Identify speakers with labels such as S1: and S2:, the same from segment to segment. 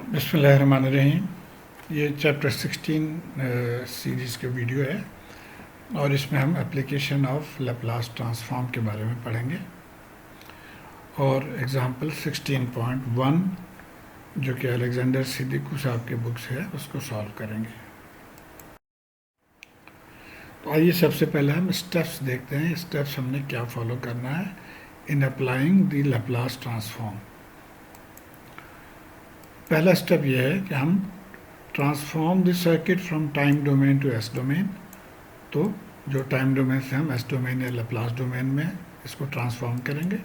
S1: बिस्मिल्लाहिर्रहमानिर्रहीम। ये chapter 16 series के वीडियो है और इसमें हम एप्लीकेशन ऑफ लैप्लास ट्रांसफॉर्म के बारे में पढ़ेंगे और एग्जांपल 16.1 जो कि अलेक्जेंडर सिद्दीकी साहब के बुक्स है उसको सॉल्व करेंगे। तो आइए सबसे पहले हम स्टेप्स देखते हैं। स्टेप्स हमने क्या फॉलो करना है in applying the Laplace transform. पहला स्टेप यह है कि हम transform the circuit from time domain to S domain. तो जो टाइम डोमेन से हम एस डोमेन या लैप्लास डोमेन में इसको ट्रांसफॉर्म करेंगे।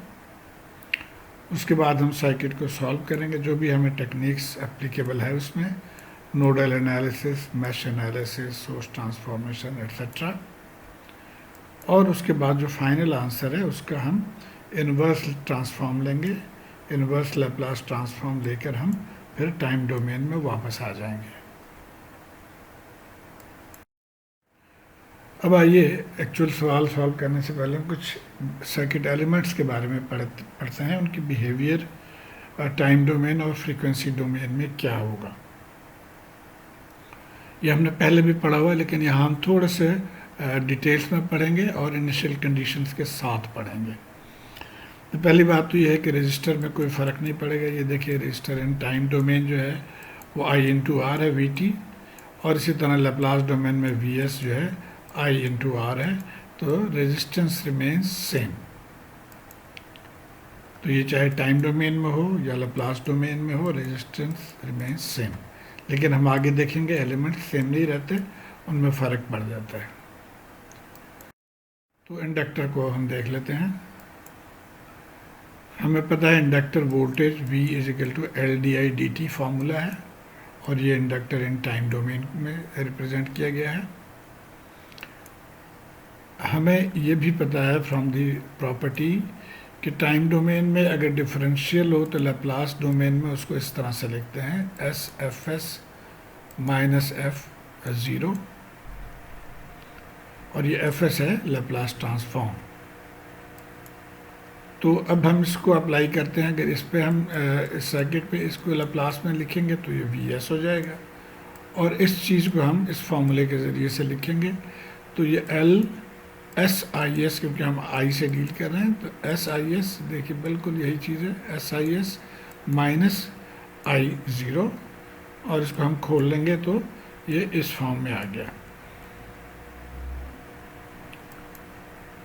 S1: उसके बाद हम सर्किट को सॉल्व करेंगे, जो भी हमें टेक्निक्स एप्लीकेबल है उसमें, nodal analysis, mesh analysis, source transformation etcetera. और उसके बाद जो फाइनल आंसर है उसका हम इन्वर्स ट्रांसफॉर्म लेंगे। इन्वर्स लैप्लास ट्रांसफॉर्म लेकर हम फिर टाइम डोमेन में वापस आ जाएंगे। अब आइए एक्चुअल सवाल सॉल्व करने से पहले हम कुछ सर्किट एलिमेंट्स के बारे में पढ़ते हैं, उनकी बिहेवियर टाइम डोमेन और फ्रीक्वेंसी डोमेन में क्या होगा। ये हमने पहले भी पढ़ा हुआ है, लेकिन यहाँ हम थोड़े से डिटेल्स में पढ़ेंगे और इनिशियल कंडीशंस के साथ पढ़ेंगे। तो पहली बात तो ये है कि रजिस्टर में कोई फ़र्क नहीं पड़ेगा। ये देखिए रजिस्टर इन टाइम डोमेन जो है वो I इंटू आर है VT, और इसी तरह लैप्लास डोमेन में VS जो है I इंटू आर है। तो रेजिस्टेंस रिमेन्स सेम। तो ये चाहे टाइम डोमेन में हो या लैप्लास डोमेन में हो, रेजिस्टेंस रिमेन्स सेम। लेकिन हम आगे देखेंगे एलिमेंट सेम नहीं रहते, उनमें फ़र्क पड़ जाता है। तो इंडक्टर को हम देख लेते हैं। हमें पता है inductor voltage V is equal to LdI/dt formula है, और ये इंडक्टर इन टाइम डोमेन में रिप्रेजेंट किया गया है। हमें ये भी पता है फ्रॉम दी प्रॉपर्टी कि टाइम डोमेन में अगर डिफरेंशियल हो तो लैप्लास डोमेन में उसको इस तरह से लिखते हैं SFS माइनस F0, और ये Fs है लैप्लास ट्रांसफॉर्म। तो अब हम इसको अप्लाई करते हैं। अगर इस पे हम इस सर्किट पे इसको लैप्लास में लिखेंगे तो ये Vs हो जाएगा, और इस चीज़ को हम इस फॉर्मूले के ज़रिए से लिखेंगे। तो ये SIs, क्योंकि हम I से डील कर रहे हैं, तो SIs देखिए बिल्कुल यही चीज़ है, SIs माइनस I0, और इसको हम खोल लेंगे तो ये इस फॉर्म में आ गया।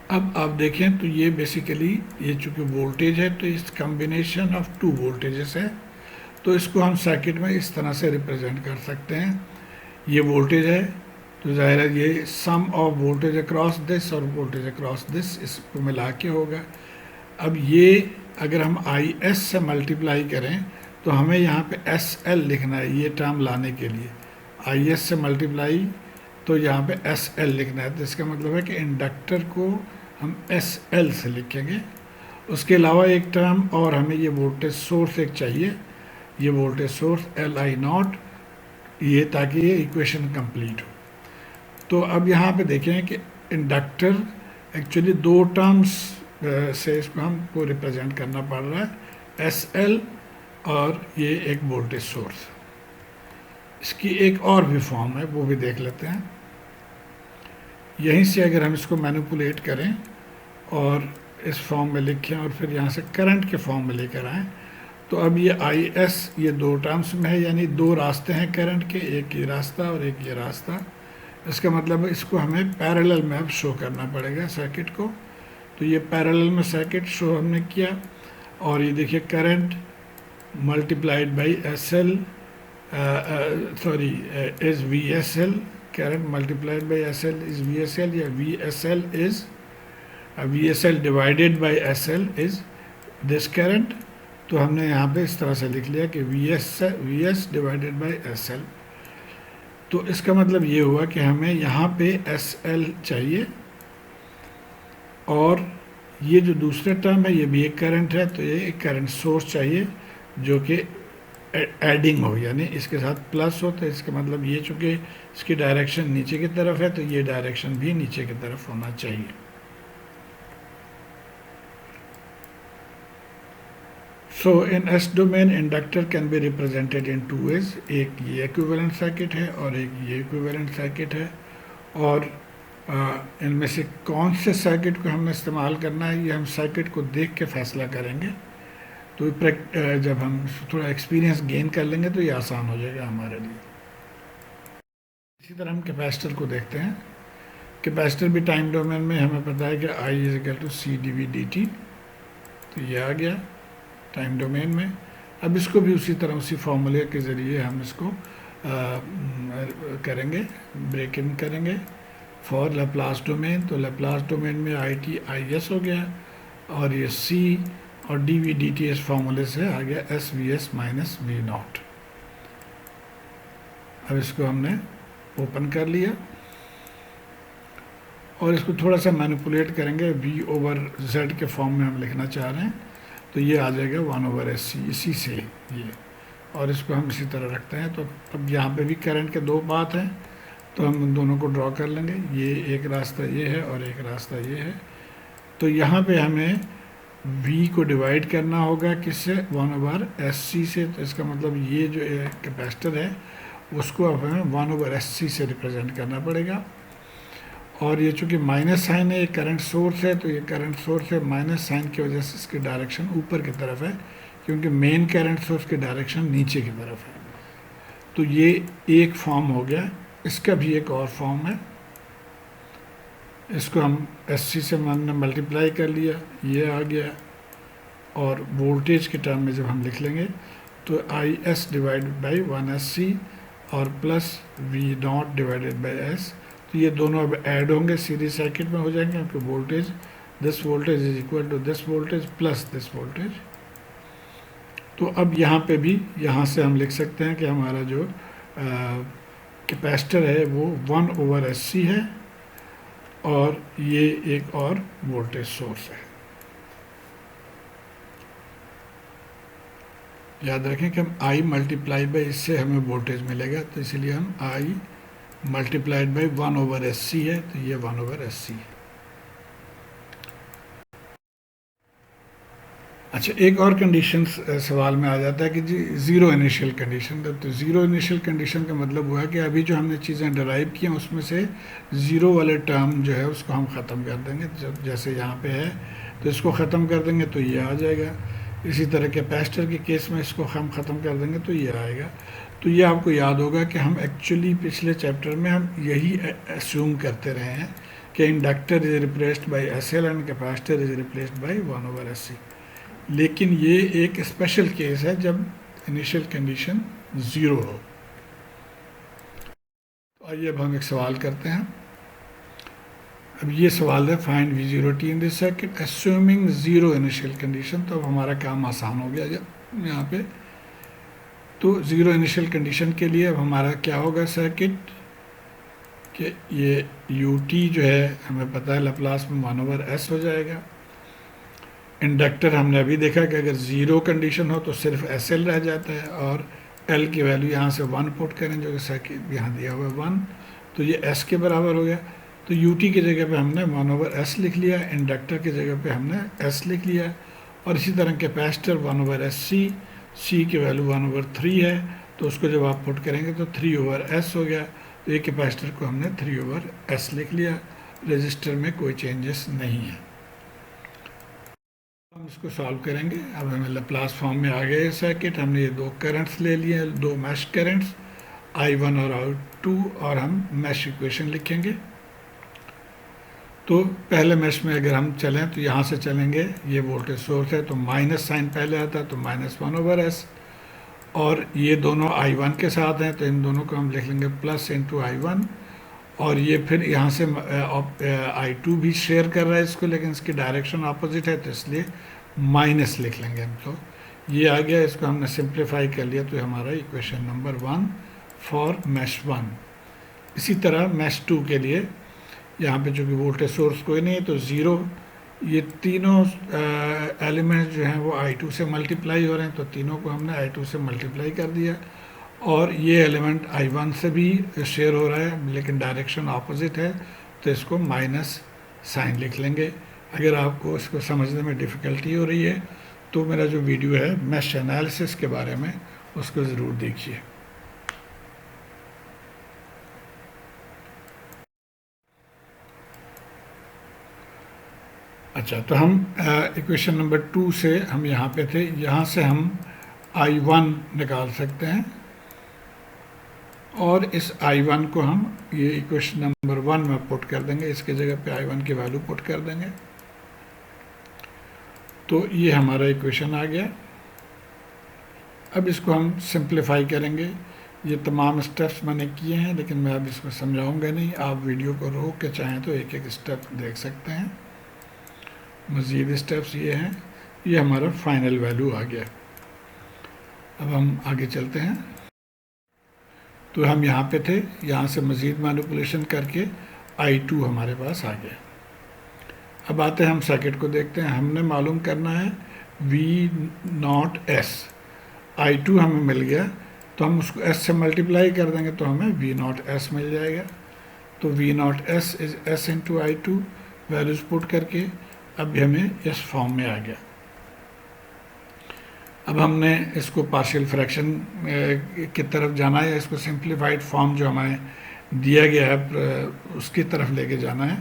S1: अब आप देखें तो ये बेसिकली ये चूँकि वोल्टेज है तो इस कम्बिनेशन ऑफ टू वोल्टेजेस है, तो इसको हम सर्किट में इस तरह से रिप्रेजेंट कर सकते हैं। ये वोल्टेज है तो ज़ाहिर है ये सम ऑफ वोल्टेज अक्रॉस दिस और वोल्टेज अक्रॉस दिस, इसको मिला के होगा। अब ये अगर हम IS से मल्टीप्लाई करें तो हमें यहाँ पे SL लिखना है। ये टर्म लाने के लिए IS से मल्टीप्लाई तो यहाँ पे SL लिखना है। तो इसका मतलब है कि इंडक्टर को हम SL से लिखेंगे। उसके अलावा एक टर्म और हमें ये वोल्टेज सोर्स एक चाहिए, ये वोल्टेज सोर्स LI0, ये ताकि ये इक्वेशन कंप्लीट हो। तो अब यहाँ पे देखें कि इंडक्टर एक्चुअली दो टर्म्स से इसको हमको रिप्रेजेंट करना पड़ रहा है, SL और ये एक वोल्टेज सोर्स। इसकी एक और भी फॉर्म है, वो भी देख लेते हैं। यहीं से अगर हम इसको मैनिपुलेट करें और इस फॉर्म में लिखें और फिर यहाँ से करंट के फॉर्म में लेकर आएँ, तो अब ये IS ये दो टर्म्स में है, यानी दो रास्ते हैं करंट के, एक ये रास्ता और एक ये रास्ता। इसका मतलब इसको हमें पैरेलल में अब शो करना पड़ेगा सर्किट को। तो ये पैरेलल में सर्किट शो हमने किया, और ये देखिए current multiplied by SL is VSL, current multiplied by SL is VSL, या VSL divided by SL is this current। तो हमने यहाँ पे इस तरह से लिख लिया कि VS divided by SL। तो इसका मतलब ये हुआ कि हमें यहाँ पे SL चाहिए, और ये जो दूसरा टर्म है ये भी एक करंट है, तो ये एक करंट सोर्स चाहिए जो कि एडिंग हो, यानी इसके साथ प्लस हो। तो इसका मतलब ये चूँकि इसकी डायरेक्शन नीचे की तरफ है तो ये डायरेक्शन भी नीचे की तरफ होना चाहिए। So in s domain inductor can be represented in two ways, एक ये इक्विवेलेंट सर्किट है और एक ये इक्विवेलेंट सर्किट है। और इनमें से कौन से सर्किट को हमें इस्तेमाल करना है, ये हम सर्किट को देख के फैसला करेंगे। तो जब हम थोड़ा एक्सपीरियंस गेन कर लेंगे तो ये आसान हो जाएगा हमारे लिए। इसी तरह हम कैपेसिटर को देखते हैं। कैपेसिटर भी टाइम डोमेन में हमें पता है कि I is equal to C D V D T, तो ये आ गया टाइम डोमेन में। अब इसको भी उसी तरह उसी फॉर्मूले के ज़रिए हम इसको करेंगे, ब्रेक इन करेंगे फॉर लैप्लास डोमेन। तो लैप्लास डोमेन में आई टी आई एस हो गया और ये सी और डी वी डी टी इस फॉर्मूले से आ गया S V S minus V nought. अब इसको हमने ओपन कर लिया और इसको थोड़ा सा मैनिपुलेट करेंगे, v ओवर z के फॉर्म में हम लिखना चाह रहे हैं, तो ये आ जाएगा 1 ओवर एस सी, इसी से ये। और इसको हम इसी तरह रखते हैं। तो अब यहाँ पे भी करंट के दो पाथ हैं, तो हम उन दोनों को ड्रॉ कर लेंगे। ये एक रास्ता ये है और एक रास्ता ये है। तो यहाँ पे हमें v को डिवाइड करना होगा किससे, 1 ओवर एस सी से। तो इसका मतलब ये जो कैपेसिटर है उसको अब हमें 1 ओवर एस सी से रिप्रेजेंट करना पड़ेगा। और ये चूँकि माइनस साइन है, ये करंट सोर्स है, तो ये करंट सोर्स है, माइनस साइन की वजह से इसकी डायरेक्शन ऊपर की तरफ है, क्योंकि मेन करंट सोर्स की डायरेक्शन नीचे की तरफ है। तो ये एक फॉर्म हो गया। इसका भी एक और फॉर्म है, इसको हम एस सी से हमने मल्टीप्लाई कर लिया, ये आ गया। और वोल्टेज के टर्म में जब हम लिख लेंगे तो I s divided by 1 s C और plus V naught divided by s. तो ये दोनों अब ऐड होंगे, सीरीज सर्किट में हो जाएंगे, क्योंकि voltage this voltage is equal to this voltage plus this voltage. तो अब यहाँ पे भी यहाँ से हम लिख सकते हैं कि हमारा जो कैपेसिटर है वो 1 ओवर एस सी है और ये एक और वोल्टेज सोर्स है। याद रखें कि हम I मल्टीप्लाई बाई इससे हमें वोल्टेज मिलेगा, तो इसलिए हम I multiplied by 1 over S C है, तो ये 1 ओवर एस सी है। अच्छा, एक और कंडीशन सवाल में आ जाता है कि जी ज़ीरो इनिशियल कंडीशन। तो ज़ीरो इनिशियल कंडीशन का मतलब हुआ कि अभी जो हमने चीज़ें डराइव की हैं उसमें से ज़ीरो वाले टर्म जो है उसको हम ख़त्म कर देंगे। जैसे यहाँ पे है तो इसको ख़त्म कर देंगे तो ये आ जाएगा। इसी तरह कैपेसिटर के केस में इसको हम ख़त्म कर देंगे तो ये आएगा। तो ये आपको याद होगा कि हम एक्चुअली पिछले चैप्टर में हम यही एस्यूम करते रहे हैं कि inductor is replaced by S L and capacitor is replaced by 1 over S C. लेकिन ये एक स्पेशल केस है जब इनिशियल कंडीशन ज़ीरो हो। तो आइए अब हम एक सवाल करते हैं। अब ये सवाल है find V zero T in this circuit assuming zero initial condition. तो अब हमारा काम आसान हो गया यहाँ पे। तो ज़ीरो इनिशियल कंडीशन के लिए अब हमारा क्या होगा सर्किट कि ये यू टी जो है हमें पता है लैप्लास में 1 ओवर एस हो जाएगा। इंडक्टर हमने अभी देखा कि अगर ज़ीरो कंडीशन हो तो सिर्फ एस एल रह जाता है और एल की वैल्यू यहाँ से 1 पुट करें, जो कि सर्किट यहाँ दिया हुआ है 1, तो ये एस के बराबर हो गया। तो यू टी की जगह पे हमने 1 ओवर एस लिख लिया, इंडक्टर की जगह पे हमने एस लिख लिया। और इसी तरह कैपेसिटर 1 ओवर एस सी, सी की वैल्यू 1 ओवर 3 है, तो उसको जब आप पुट करेंगे तो 3 ओवर एस हो गया। तो ये कैपेसिटर को हमने 3 ओवर एस लिख लिया। रजिस्टर में कोई चेंजेस नहीं है। हम इसको सॉल्व करेंगे। अब हमें लैप्लास फॉर्म में आ गए सर्किट। हमने ये दो करंट्स ले लिए, दो मैश करंट्स I1 और I2, और हम मैश इक्वेशन लिखेंगे। तो पहले मैश में अगर हम चलें तो यहाँ से चलेंगे, ये वोल्टेज सोर्स है तो माइनस साइन पहले आता है तो -1 ओवर एस, और ये दोनों I1 के साथ हैं तो इन दोनों को हम लिख लेंगे प्लस इंटू I1। और ये फिर यहाँ से I2 भी शेयर कर रहा है इसको, लेकिन इसकी डायरेक्शन अपोजिट है तो इसलिए माइनस लिख लेंगे हम। तो ये आ गया, इसको हमने सिंप्लीफाई कर लिया तो हमारा इक्वेशन नंबर 1 फॉर मैश 1। इसी तरह मैश 2 के लिए यहाँ पे चूँकि वोल्टेज सोर्स कोई नहीं है तो ज़ीरो, ये तीनों एलिमेंट्स जो हैं वो I2 से मल्टीप्लाई हो रहे हैं, तो तीनों को हमने I2 से मल्टीप्लाई कर दिया। और ये एलिमेंट I1 से भी शेयर हो रहा है लेकिन डायरेक्शन ऑपोजिट है, तो इसको माइनस साइन लिख लेंगे। अगर आपको इसको समझने में डिफ़िकल्टी हो रही है तो मेरा जो वीडियो है मैश एनालिसिस के बारे में, उसको ज़रूर देखिए। अच्छा, तो हम इक्वेशन नंबर 2 से हम यहाँ पे थे, यहाँ से हम I1 निकाल सकते हैं और इस I1 को हम ये इक्वेशन नंबर 1 में पुट कर देंगे, इसके जगह पे I1 की वैल्यू पुट कर देंगे। तो ये हमारा इक्वेशन आ गया। अब इसको हम सिंप्लीफाई करेंगे। ये तमाम स्टेप्स मैंने किए हैं, लेकिन मैं अब इसको समझाऊंगा नहीं। आप वीडियो को रोक के चाहें तो एक एक स्टेप देख सकते हैं। मज़ीद स्टेप्स ये हैं। ये हमारा फाइनल वैल्यू आ गया। अब हम आगे चलते हैं। तो हम यहाँ पे थे, यहाँ से मज़ीद मैनिपुलेशन करके I2 हमारे पास आ गया। अब आते हैं हम सर्किट को देखते हैं। हमने मालूम करना है V0S। I2 हमें मिल गया, तो हम उसको S से मल्टीप्लाई कर देंगे तो हमें V0S मिल जाएगा। तो V0S is S into I2, values put करके अब हमें इस फॉर्म में आ गया। अब हमने इसको पार्शियल फ्रैक्शन की तरफ जाना है, या इसको सिंप्लीफाइड फॉर्म जो हमें दिया गया है उसकी तरफ लेके जाना है।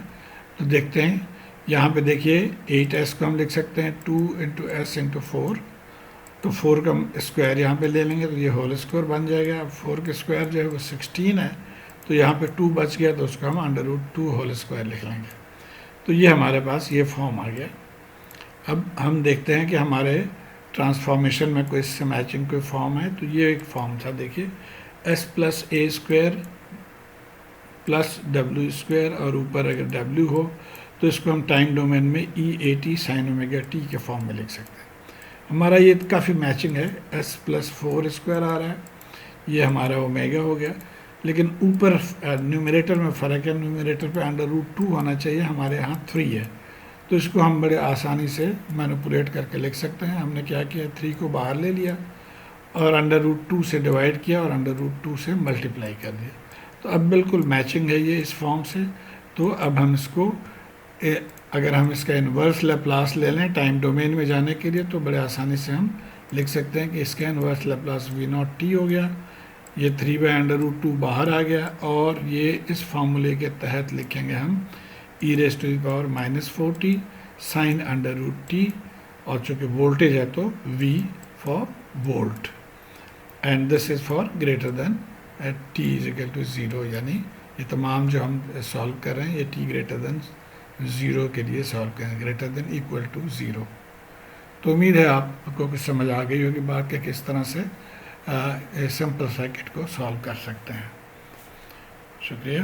S1: तो देखते हैं, यहाँ पे देखिए 8S को हम लिख सकते हैं 2 इंटू S इंटू 4। तो 4 का स्क्वायर यहाँ पे ले लेंगे तो ये होल स्क्वायर बन जाएगा। अब 4 का स्क्वायर जो है वो 16 है, तो यहाँ पे 2 बच गया, तो उसको हम अंडर रूट 2 होल स्क्वायर लिख लेंगे। तो ये हमारे पास ये फॉर्म आ गया। अब हम देखते हैं कि हमारे ट्रांसफॉर्मेशन में कोई इससे मैचिंग कोई फॉर्म है। तो ये एक फॉर्म था, देखिए S प्लस ए स्क्वायर प्लस डब्ल्यू स्क्वायर, और ऊपर अगर W हो तो इसको हम टाइम डोमेन में E80 साइन ओमेगा टी के फॉर्म में लिख सकते हैं। हमारा ये काफ़ी मैचिंग है। S प्लस 4 स्क्वायर आ रहा है, ये हमारा ओमेगा हो गया। लेकिन ऊपर न्यूमरेटर में फ़र्क है, न्यूमरेटर पे अंडर रूट 2 होना चाहिए, हमारे यहाँ 3 है। तो इसको हम बड़े आसानी से मैनिपुलेट करके लिख सकते हैं। हमने क्या किया, 3 को बाहर ले लिया और अंडर रूट 2 से डिवाइड किया और अंडर रूट 2 से मल्टीप्लाई कर दिया। तो अब बिल्कुल मैचिंग है ये इस फॉर्म से। तो अब हम इसको अगर हम इसका इन्वर्स लैप्लास ले लें टाइम डोमेन में जाने के लिए, तो बड़े आसानी से हम लिख सकते हैं कि इसका इन्वर्स लैप्लास V0t हो गया। ये 3/√2 बाहर आ गया, और ये इस फार्मूले के तहत लिखेंगे हम e⁻⁻⁴t sine under root t, और चूँकि वोल्टेज है तो V four volt, and this is for greater than t is equal to 0। यानी ये तमाम जो हम सॉल्व कर रहे हैं ये t ग्रेटर देन 0 के लिए सॉल्व करें, ग्रेटर देन इक्वल टू 0। तो उम्मीद है आपको कुछ समझ आ गई होगी बात कि किस तरह से सिंपल सर्किट को सॉल्व कर सकते हैं। शुक्रिया।